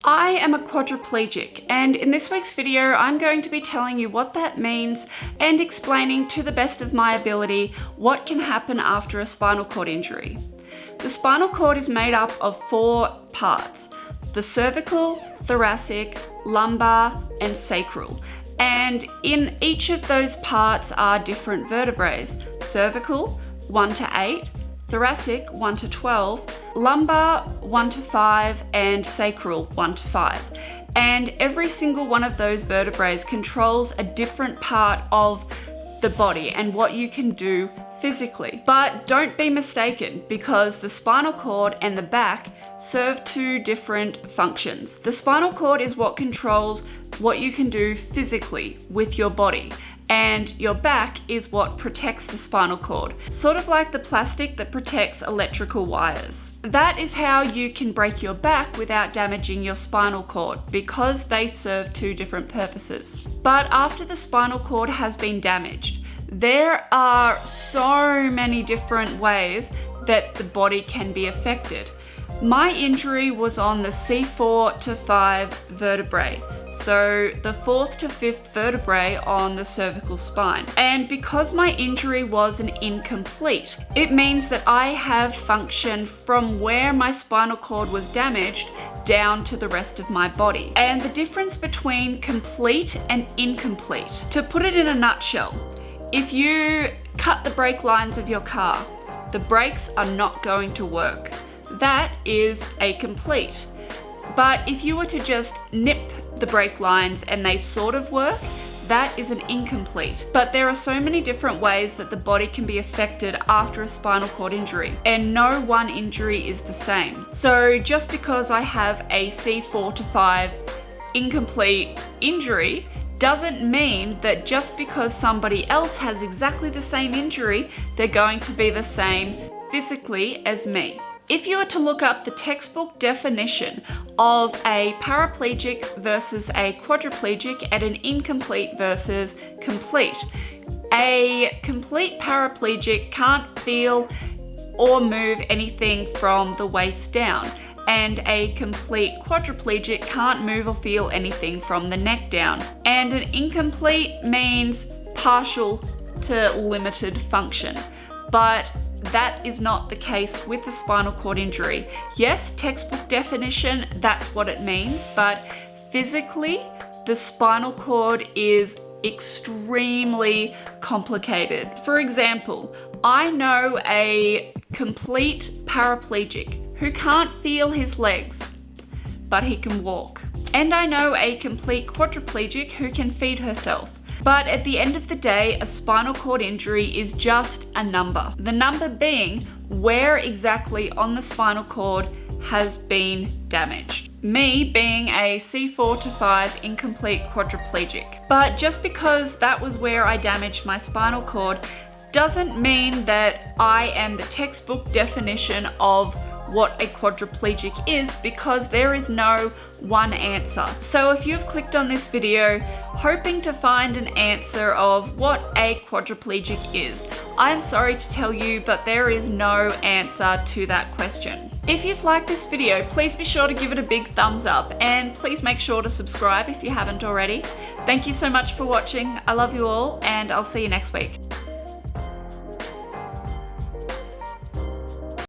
I am a quadriplegic, and in this week's video I'm going to be telling you what that means and explaining to the best of my ability what can happen after a spinal cord injury. The spinal cord is made up of 4 parts: the cervical, thoracic, lumbar and sacral. And in each of those parts are different vertebrae: cervical 1 to 8, thoracic 1 to 12, lumbar 1 to 5, and sacral 1 to 5. And every single one of those vertebrae controls a different part of the body and what you can do physically. But don't be mistaken, because the spinal cord and the back serve 2 different functions. The spinal cord is what controls what you can do physically with your body, and your back is what protects the spinal cord, sort of like the plastic that protects electrical wires. That is how you can break your back without damaging your spinal cord, because they serve 2 different purposes. But after the spinal cord has been damaged, there are so many different ways that the body can be affected. My injury was on the C4 to 5 vertebrae, so the 4th to 5th vertebrae on the cervical spine. And because my injury was an incomplete, it means that I have function from where my spinal cord was damaged down to the rest of my body. And the difference between complete and incomplete, to put it in a nutshell, if you cut the brake lines of your car, the brakes are not going to work. That is a complete. But if you were to just nip the brake lines and they sort of work, that is an incomplete. But there are so many different ways that the body can be affected after a spinal cord injury, and no one injury is the same. So just because I have a C4 to 5 incomplete injury doesn't mean that just because somebody else has exactly the same injury, they're going to be the same physically as me. If you were to look up the textbook definition of a paraplegic versus a quadriplegic and an incomplete versus complete, a complete paraplegic can't feel or move anything from the waist down, and a complete quadriplegic can't move or feel anything from the neck down. And an incomplete means partial to limited function. But that is not the case with the spinal cord injury. Yes, textbook definition, that's what it means, but physically, the spinal cord is extremely complicated. For example, I know a complete paraplegic who can't feel his legs, but he can walk. And I know a complete quadriplegic who can feed herself. But at the end of the day, a spinal cord injury is just a number. The number being where exactly on the spinal cord has been damaged. Me being a C4 to 5 incomplete quadriplegic. But just because that was where I damaged my spinal cord doesn't mean that I am the textbook definition of what a quadriplegic is, because there is no one answer. So if you've clicked on this video hoping to find an answer of what a quadriplegic is, I'm sorry to tell you, but there is no answer to that question. If you've liked this video, please be sure to give it a big thumbs up, and please make sure to subscribe if you haven't already. Thank you so much for watching. I love you all, and I'll see you next week.